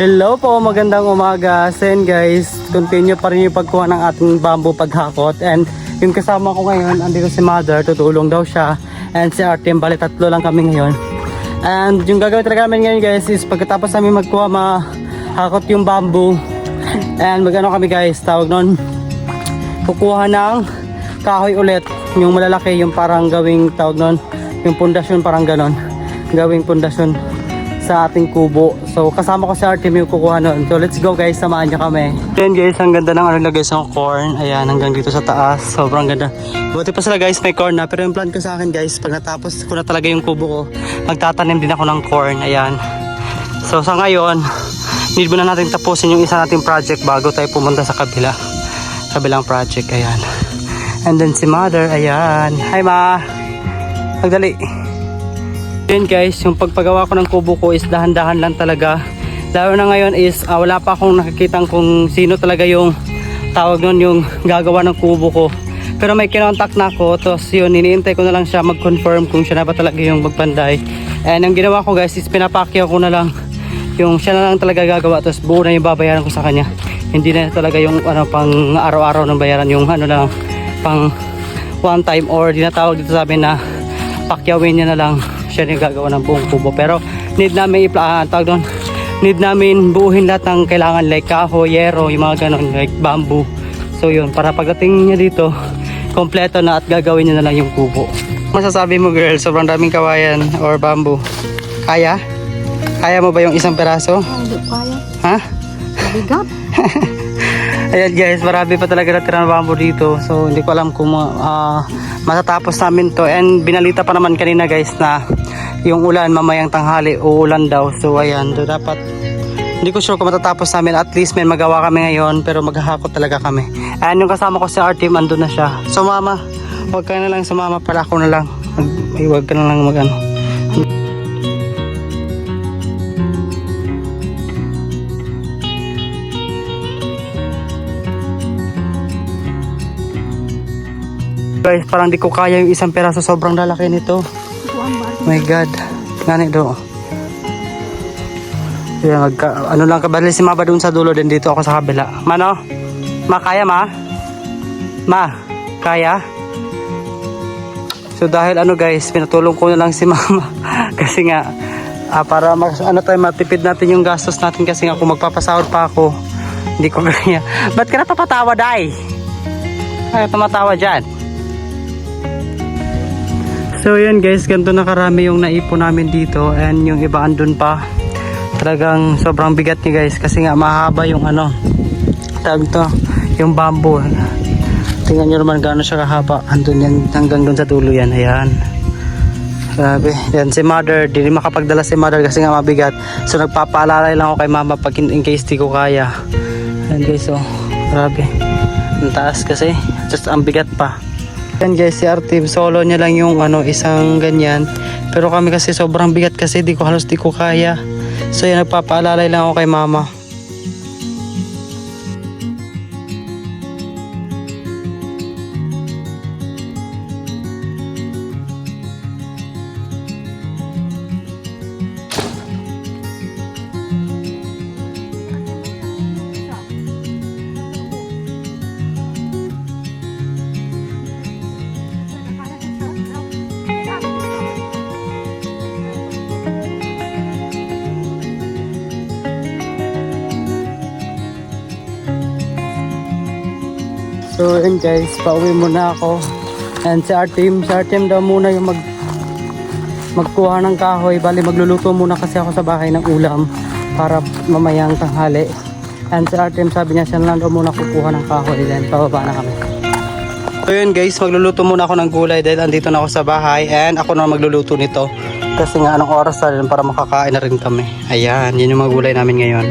Hello po, magandang umaga. Sen guys, continue pa rin yung pagkuha ng ating bamboo paghakot. And yung kasama ko ngayon, andito si Mother, tutulong daw siya. And si Artem, bali tatlo lang kami ngayon. And yung gagawin talaga namin ngayon guys is pagkatapos namin magkuha, mahakot yung bamboo. And magano kami guys, tawag nun, kukuha ng kahoy ulit. Yung malalaki, yung parang gawing tawag nun, yung pundasyon parang ganon. Gawing pundasyon sa ating kubo. So kasama ko si Artem yung kukuha nun. So let's go guys, samahan niyo kami. Ayan guys, ang ganda ng ano guys, ng corn. Ayan, hanggang dito sa taas. Sobrang ganda. Buti pa sila guys, may corn na. Pero yung plan ko sa akin guys, pag natapos ko na talaga yung kubo ko, magtatanim din ako ng corn. Ayan. So sa ngayon, need muna natin tapusin yung isa nating project bago tayo pumunta sa kabilang project. Ayan. And then si Mother, ayan. Hi Ma! Magdali. Yun guys, yung pagpagawa ko ng kubo ko is dahan-dahan lang talaga. Lalo na ngayon is wala pa akong nakikitang kung sino talaga yung tawag nun, yung gagawa ng kubo ko. Pero may kinontak na ako, tapos yun, iniintay ko na lang siya mag-confirm kung siya na ba talaga yung magpanday. And ang ginawa ko guys is pinapakyaw ko na lang yung siya na lang talaga gagawa, tapos buo na yung babayaran ko sa kanya. Hindi na talaga yung ano, pang araw-araw ng bayaran, yung ano lang, pang one time, or dinatawag dito sa amin na pakyawin niya na lang, siya yung gagawa ng buong kubo. Pero need namin tawag doon, need namin buuhin lahat ng kailangan, like kahoy, yero, yung mga ganon, like bamboo. So yun, para pagdating niya dito, kompleto na at gagawin niya na lang yung kubo. Masasabi mo girl, sobrang daming kawayan or bamboo. Kaya? Kaya mo ba yung isang peraso? Hindi kaya. Ha? Mabigat. Ayan guys, marami pa talaga natira na bamboo dito. So hindi ko alam kung matatapos namin to. And binalita pa naman kanina guys na yung ulan mamayang tanghali, uulan daw. So ayan, so dapat, hindi ko sure kung matatapos namin. At least may magawa kami ngayon, pero maghahakot talaga kami. And yung kasama ko si Artem, andun na siya. So mama, huwag ka na lang sumama, para ako na lang. Huwag ka na lang magano. Guys, parang di ko kaya yung isang peraso, sobrang lalaki nito. My God. Ngani do. Yan, ano lang kabali si Maba dun sa dulo, din dito ako sa kabila. Mano? Ma, kaya ma? Ma, kaya? So dahil ano guys, pinatulong ko na lang si Mama. Kasi nga, para matipid natin yung gastos natin, kasi nga kung magpapasahod pa ako, hindi ko kaya. Ba't ka napapatawa, Day? Ay, tumatawa dyan. So yun guys, ganito na karami yung naipon namin dito. And yung iba andun pa. Talagang sobrang bigat niya guys, kasi nga mahaba yung ano, tawag to, yung bamboo. Tingnan nyo naman gaano siya kahaba. Andun yan, hanggang dun sa dulo yan. Ayan, grabe. Yan si Mother, di makapagdala si Mother kasi nga mabigat. So nagpapaalalay lang ako kay Mama pag in case di ko kaya. Ayan guys, oh, grabe. Ang taas kasi, just ang bigat pa. Yan guys, si Artem, solo niya lang yung ano, isang ganyan. Pero kami kasi sobrang bigat, kasi halos di ko kaya. So yan, nagpapaalalay lang ako kay Mama. So yun guys, pauwi muna ako. And si Artem daw muna yung magkuha ng kahoy. Bali magluluto muna kasi ako sa bahay ng ulam para mamayang tanghali. And si Artem sabi niya siya lang daw muna kukuha ng kahoy, then pababa na kami. So yun guys, magluluto muna ako ng gulay dahil andito na ako sa bahay. And ako na magluluto nito, kasi nga anong oras na rin para makakain na rin kami. Ayan, yun yung mga gulay namin ngayon.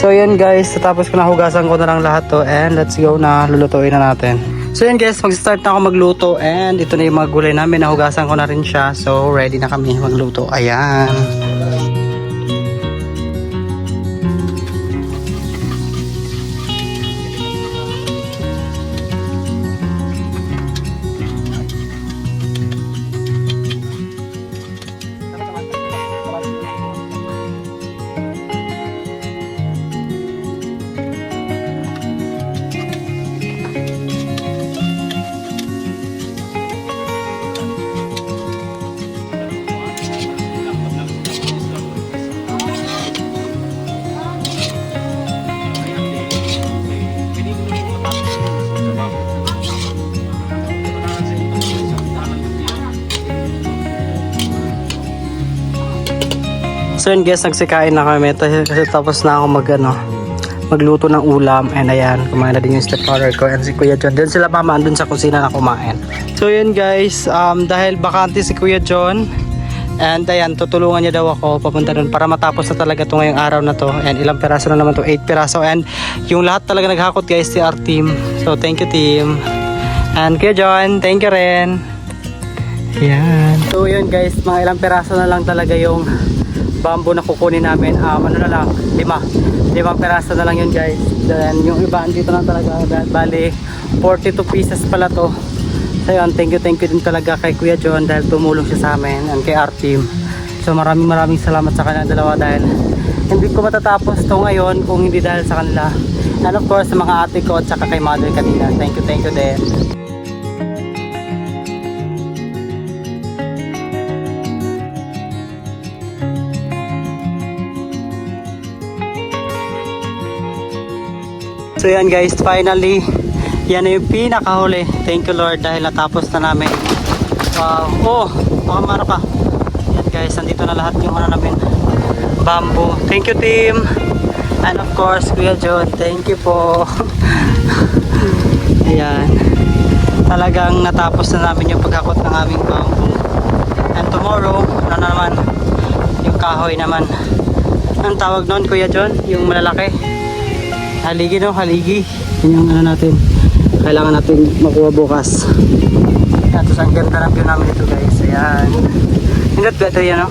So yun guys, tapos ko nahugasan ko na lang lahat to and let's go na, lulutuin na natin. So yun guys, mag-start na ako magluto and ito na yung mga gulay namin, nahugasan ko na rin siya. So ready na kami magluto. Ayan. So yun guys, nagsikain na kami kasi tapos na ako magluto ng ulam and ayan, kumain na din yung stepfather ko and si Kuya John. Then sila mama andun sa kusina na kumain. So yun guys, dahil bakante si Kuya John and ayan, tutulungan niya daw ako papunta dun para matapos na talaga ito ngayong araw na to. And ilang piraso na naman to, 8 piraso and yung lahat talaga naghakot guys si our team. So thank you team. And Kuya John, thank you rin. Ayan. So yun guys, mga ilang piraso na lang talaga yung bamboo na kukunin namin. Ano na lang, 5 peraso na lang yun guys. Then yung iba dito na talaga, bali 42 pieces pala to. So yun, thank you din talaga kay Kuya John dahil tumulong siya sa amin and kay our team. So maraming salamat sa kanilang dalawa dahil hindi ko matatapos to ngayon kung hindi dahil sa kanila. And of course sa mga ate ko at saka kay mother kanina. Thank you din. So yan guys, finally yan na yung pinakahuli. Thank you Lord dahil natapos na namin. Wow. Oh, makamara pa. Yan guys, nandito na lahat yung namin bamboo. Thank you team. And of course Kuya John, thank you po. Ayan, talagang natapos na namin yung paghakot ng aming bamboo. And tomorrow na naman yung kahoy naman. Anong tawag noon Kuya John? Yung malalaki, haligi haligi. Yun yung natin kailangan natin makuha bukas. Tapos ang ganda ng view namin ito guys. Ayan, hindi ba ito yan